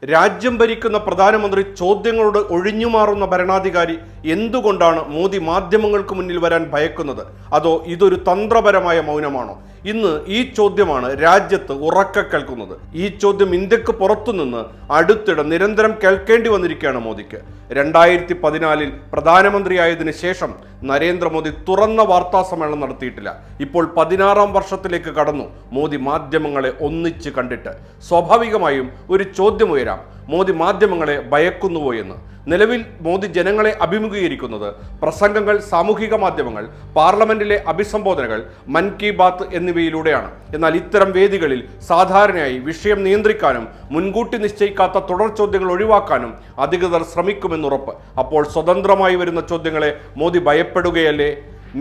രാജ്യം ഭരിക്കുന്ന പ്രധാനമന്ത്രി ചോദ്യങ്ങളോട് ഒഴിഞ്ഞുമാറുന്ന ഭരണാധികാരി എന്തുകൊണ്ടാണ് മോദി മാധ്യമങ്ങൾക്ക് മുന്നിൽ വരാൻ ഭയക്കുന്നത്? അതോ ഇതൊരു തന്ത്രപരമായ മൗനമാണോ? ഇന്ന് ഈ ചോദ്യമാണ് രാജ്യത്ത് ഉറക്കെ കേൾക്കുന്നത്. ഈ ചോദ്യം ഇന്ത്യക്ക് പുറത്തുനിന്ന് അടുത്തിടെ നിരന്തരം കേൾക്കേണ്ടി വന്നിരിക്കുകയാണ് മോദിക്ക്. 2014 പ്രധാനമന്ത്രിയായതിനു ശേഷം നരേന്ദ്രമോദി തുറന്ന വാർത്താ സമ്മേളനം നടത്തിയിട്ടില്ല. ഇപ്പോൾ 16ാം വർഷത്തിലേക്ക് കടന്നു മോദി മാധ്യമങ്ങളെ ഒന്നിച്ച് കണ്ടിട്ട്. സ്വാഭാവികമായും ഒരു ചോദ്യം ഉയരാം, മോദി മാധ്യമങ്ങളെ ഭയക്കുന്നുവോ എന്ന്. നിലവിൽ മോദി ജനങ്ങളെ അഭിമുഖീകരിക്കുന്നത് പ്രസംഗങ്ങൾ, സാമൂഹിക മാധ്യമങ്ങൾ, പാർലമെന്റിലെ അഭിസംബോധനകൾ, മൻ കി ബാത്ത് എന്നിവയിലൂടെയാണ്. എന്നാൽ ഇത്തരം വേദികളിൽ സാധാരണയായി വിഷയം നിയന്ത്രിക്കാനും മുൻകൂട്ടി നിശ്ചയിക്കാത്ത തുടർ ചോദ്യങ്ങൾ ഒഴിവാക്കാനും അധികൃതർ ശ്രമിക്കുമെന്നുറപ്പ്. അപ്പോൾ സ്വതന്ത്രമായി വരുന്ന ചോദ്യങ്ങളെ മോദി ഭയപ്പെടുകയല്ലേ?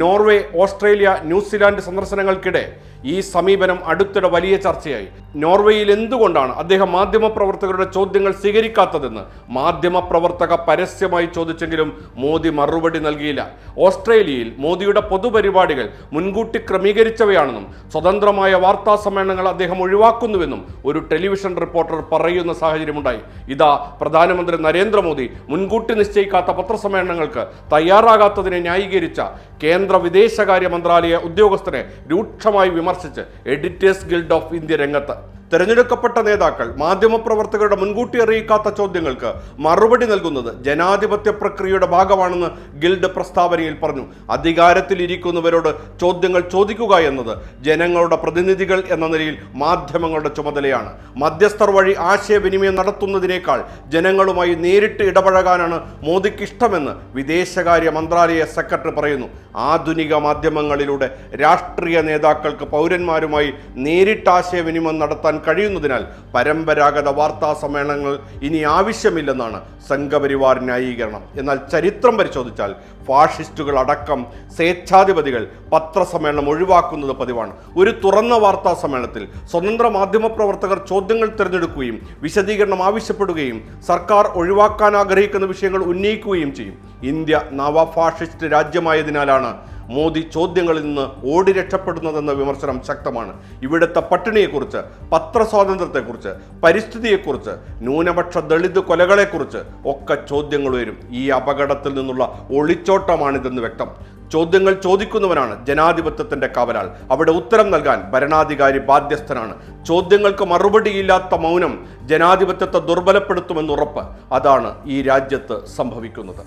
നോർവേ, ഓസ്ട്രേലിയ, ന്യൂസിലാൻഡ് സന്ദർശനങ്ങൾക്കിടെ ഈ സമീപനം അടുത്തിടെ വലിയ ചർച്ചയായി. നോർവേയിൽ എന്തുകൊണ്ടാണ് അദ്ദേഹം മാധ്യമപ്രവർത്തകരുടെ ചോദ്യങ്ങൾ സ്വീകരിക്കാത്തതെന്ന് മാധ്യമപ്രവർത്തക പരസ്യമായി ചോദിച്ചെങ്കിലും മോദി മറുപടി നൽകിയില്ല. ഓസ്ട്രേലിയയിൽ മോദിയുടെ പൊതുപരിപാടികൾ മുൻകൂട്ടി ക്രമീകരിച്ചവയാണെന്നും സ്വതന്ത്രമായ വാർത്താ സമ്മേളനങ്ങൾ അദ്ദേഹം ഒഴിവാക്കുന്നുവെന്നും ഒരു ടെലിവിഷൻ റിപ്പോർട്ടർ പറയുന്ന സാഹചര്യമുണ്ടായി. ഇതാ പ്രധാനമന്ത്രി നരേന്ദ്രമോദി മുൻകൂട്ടി നിശ്ചയിക്കാത്ത പത്രസമ്മേളനങ്ങൾക്ക് തയ്യാറാകാത്തതിനെ ന്യായീകരിച്ച കേന്ദ്ര വിദേശകാര്യ മന്ത്രാലയ ഉദ്യോഗസ്ഥരെ രൂക്ഷമായി വിമർശിച്ച് എഡിറ്റേഴ്സ് ഗിൽഡ് ഓഫ് ഇന്ത്യ രംഗത്ത്. തെരഞ്ഞെടുക്കപ്പെട്ട നേതാക്കൾ മാധ്യമപ്രവർത്തകരുടെ മുൻകൂട്ടി അറിയിക്കാത്ത ചോദ്യങ്ങൾക്ക് മറുപടി നൽകുന്നത് ജനാധിപത്യ പ്രക്രിയയുടെ ഭാഗമാണെന്ന് ഗിൽഡ് പ്രസ്താവനയിൽ പറഞ്ഞു. അധികാരത്തിലിരിക്കുന്നവരോട് ചോദ്യങ്ങൾ ചോദിക്കുക എന്നത് ജനങ്ങളുടെ പ്രതിനിധികൾ എന്ന നിലയിൽ മാധ്യമങ്ങളുടെ ചുമതലയാണ്. മധ്യസ്ഥർ വഴി ആശയവിനിമയം നടത്തുന്നതിനേക്കാൾ ജനങ്ങളുമായി നേരിട്ട് ഇടപഴകാനാണ് മോദിക്ക് ഇഷ്ടമെന്ന് വിദേശകാര്യ മന്ത്രാലയ സെക്രട്ടറി പറയുന്നു. ആധുനിക മാധ്യമങ്ങളിലൂടെ രാഷ്ട്രീയ നേതാക്കൾക്ക് പൗരന്മാരുമായി നേരിട്ട് ആശയവിനിമയം നടത്താൻ കഴിയുന്നതിനാൽ പരമ്പരാഗത വാർത്താ സമ്മേളനങ്ങൾ ഇനി ആവശ്യമില്ലെന്നാണ് സംഘപരിവാർ ന്യായീകരണം. എന്നാൽ ചരിത്രം പരിശോധിച്ചാൽ ഫാഷിസ്റ്റുകൾ അടക്കം സ്വേച്ഛാധിപതികൾ പത്രസമ്മേളനം ഒഴിവാക്കുന്നത് പതിവാണ്. ഒരു തുറന്ന വാർത്താ സമ്മേളനത്തിൽ സ്വതന്ത്ര മാധ്യമപ്രവർത്തകർ ചോദ്യങ്ങൾ തിരഞ്ഞെടുക്കുകയും വിശദീകരണം ആവശ്യപ്പെടുകയും സർക്കാർ ഒഴിവാക്കാൻ ആഗ്രഹിക്കുന്ന വിഷയങ്ങൾ ഉന്നയിക്കുകയും ചെയ്യും. ഇന്ത്യ നവ ഫാഷിസ്റ്റ് രാജ്യമായതിനാലാണ് മോദി ചോദ്യങ്ങളിൽ നിന്ന് ഓടി രക്ഷപ്പെടുന്നതെന്ന വിമർശനം ശക്തമാണ്. ഇവിടുത്തെ പട്ടിണിയെക്കുറിച്ച്, പത്രസ്വാതന്ത്ര്യത്തെക്കുറിച്ച്, പരിസ്ഥിതിയെക്കുറിച്ച്, ന്യൂനപക്ഷ ദളിത് കൊലകളെക്കുറിച്ച് ഒക്കെ ചോദ്യങ്ങൾ വരും. ഈ അപകടത്തിൽ നിന്നുള്ള ഒളിച്ചോട്ടമാണിതെന്ന് വ്യക്തം. ചോദ്യങ്ങൾ ചോദിക്കുന്നവനാണ് ജനാധിപത്യത്തിന്റെ കാവലാൾ. അവിടെ ഉത്തരം നൽകാൻ ഭരണാധികാരി ബാധ്യസ്ഥനാണ്. ചോദ്യങ്ങൾക്ക് മറുപടിയില്ലാത്ത മൗനം ജനാധിപത്യത്തെ ദുർബലപ്പെടുത്തുമെന്നുറപ്പ്. അതാണ് ഈ രാജ്യത്ത് സംഭവിക്കുന്നത്.